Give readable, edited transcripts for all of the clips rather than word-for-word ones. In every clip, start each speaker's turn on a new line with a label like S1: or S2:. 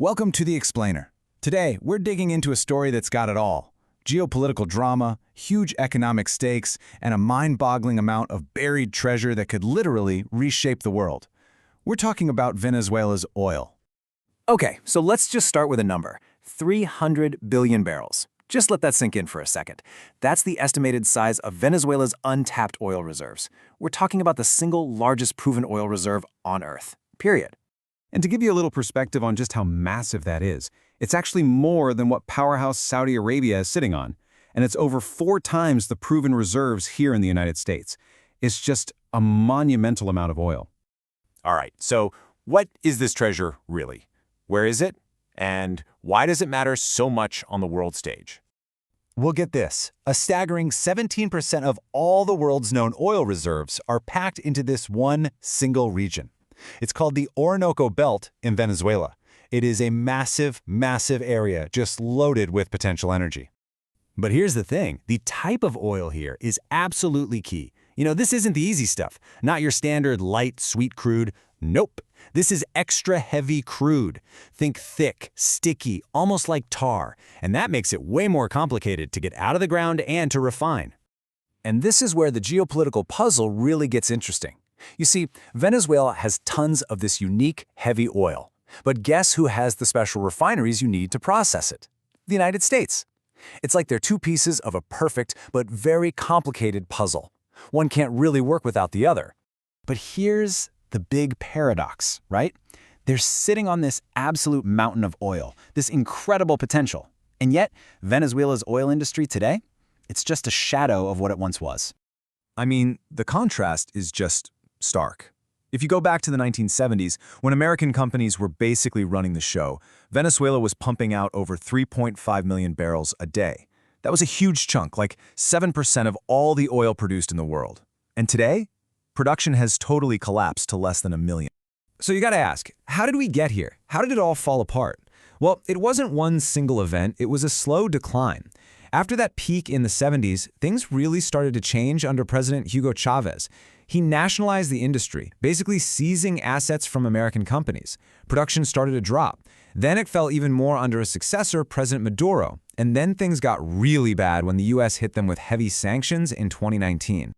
S1: Welcome to The Explainer. Today, we're digging into a story that's got it all. Geopolitical drama, huge economic stakes, and a mind-boggling amount of buried treasure that could literally reshape the world. We're talking about Venezuela's oil.
S2: Okay, so let's just start with a number. 300 billion barrels. Just let that sink in for a second. That's the estimated size of Venezuela's untapped oil reserves. We're talking about the single largest proven oil reserve on Earth. Period.
S3: And to give you a little perspective on just how massive that is, it's actually more than what powerhouse Saudi Arabia is sitting on, and it's over 4 times the proven reserves here in the United States. It's just a monumental amount of oil.
S4: All right, so what is this treasure really? Where is it? And why does it matter so much on the world stage?
S5: We'll get this. A staggering 17% of all the world's known oil reserves are packed into this one single region. It's called the Orinoco Belt in Venezuela. It is a massive, massive area just loaded with potential energy. But here's the thing. The type of oil here is absolutely key. This isn't the easy stuff. Not your standard light, sweet crude. Nope. This is extra heavy crude. Think thick, sticky, almost like tar. And that makes it way more complicated to get out of the ground and to refine.
S2: And this is where the geopolitical puzzle really gets interesting. You see, Venezuela has tons of this unique, heavy oil. But guess who has the special refineries you need to process it? The United States. It's like they're two pieces of a perfect but very complicated puzzle. One can't really work without the other.
S5: But here's the big paradox, right? They're sitting on this absolute mountain of oil, this incredible potential. And yet, Venezuela's oil industry today, it's just a shadow of what it once was.
S3: I mean, the contrast is just stark. If you go back to the 1970s, when American companies were basically running the show, Venezuela was pumping out over 3.5 million barrels a day. That was a huge chunk, like 7% of all the oil produced in the world. And today, production has totally collapsed to less than 1 million. So you gotta ask, how did we get here? How did it all fall apart? Well, it wasn't one single event, it was a slow decline. After that peak in the 70s, things really started to change under President Hugo Chavez. He nationalized the industry, basically seizing assets from American companies. Production started to drop. Then it fell even more under a successor, President Maduro. And then things got really bad when the U.S. hit them with heavy sanctions in 2019.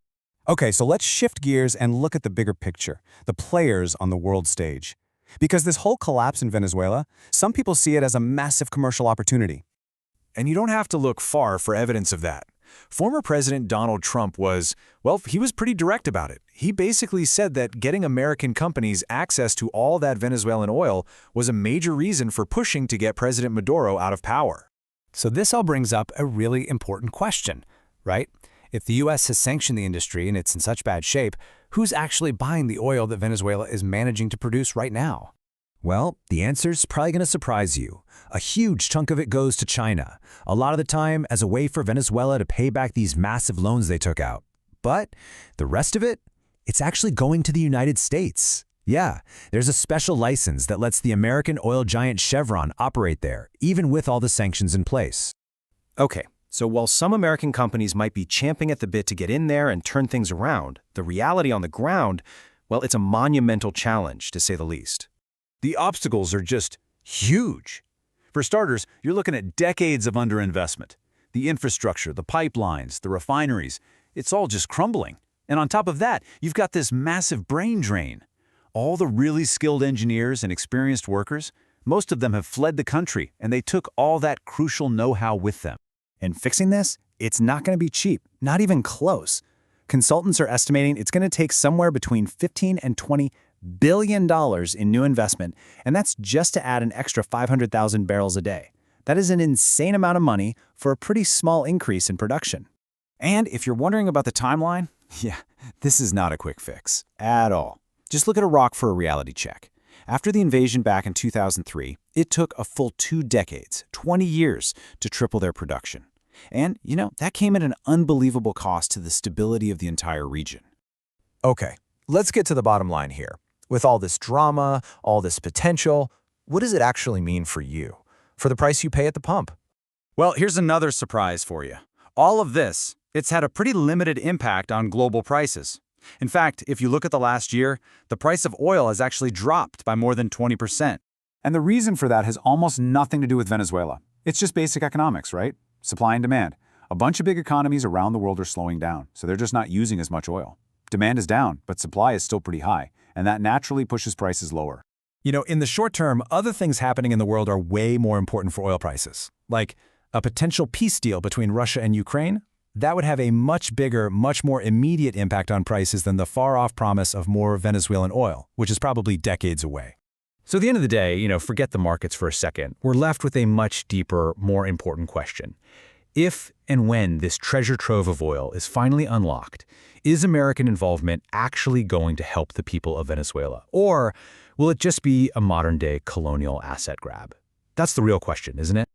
S5: Okay, so let's shift gears and look at the bigger picture, the players on the world stage. Because this whole collapse in Venezuela, some people see it as a massive commercial opportunity.
S4: And you don't have to look far for evidence of that. Former President Donald Trump he was pretty direct about it. He basically said that getting American companies access to all that Venezuelan oil was a major reason for pushing to get President Maduro out of power.
S2: So this all brings up a really important question, right? If the U.S. has sanctioned the industry and it's in such bad shape, who's actually buying the oil that Venezuela is managing to produce right now?
S1: Well, the answer's probably going to surprise you. A huge chunk of it goes to China, a lot of the time as a way for Venezuela to pay back these massive loans they took out. But the rest of it, it's actually going to the United States. Yeah, there's a special license that lets the American oil giant Chevron operate there, even with all the sanctions in place.
S4: Okay, so while some American companies might be champing at the bit to get in there and turn things around, the reality on the ground, it's a monumental challenge, to say the least.
S6: The obstacles are just huge. For starters, you're looking at decades of underinvestment. The infrastructure, the pipelines, the refineries, it's all just crumbling. And on top of that, you've got this massive brain drain. All the really skilled engineers and experienced workers, most of them have fled the country, and they took all that crucial know-how with them.
S5: And fixing this, it's not going to be cheap, not even close. Consultants are estimating it's going to take somewhere between $15 and $20 billion in new investment, and that's just to add an extra 500,000 barrels a day. That is an insane amount of money for a pretty small increase in production. And if you're wondering about the timeline, this is not a quick fix at all. Just look at Iraq for a reality check. After the invasion back in 2003, it took a full 2 decades, 20 years, to triple their production. And, that came at an unbelievable cost to the stability of the entire region.
S2: Okay, let's get to the bottom line here. With all this drama, all this potential, what does it actually mean for you? For the price you pay at the pump?
S6: Well, here's another surprise for you. All of this, it's had a pretty limited impact on global prices. In fact, if you look at the last year, the price of oil has actually dropped by more than 20%.
S5: And the reason for that has almost nothing to do with Venezuela. It's just basic economics, right? Supply and demand. A bunch of big economies around the world are slowing down, so they're just not using as much oil. Demand is down, but supply is still pretty high, and that naturally pushes prices lower.
S1: You know, in the short term, other things happening in the world are way more important for oil prices. Like a potential peace deal between Russia and Ukraine. That would have a much bigger, much more immediate impact on prices than the far-off promise of more Venezuelan oil, which is probably decades away.
S2: So at the end of the day, forget the markets for a second. We're left with a much deeper, more important question. If and when this treasure trove of oil is finally unlocked, is American involvement actually going to help the people of Venezuela? Or will it just be a modern-day colonial asset grab? That's the real question, isn't it?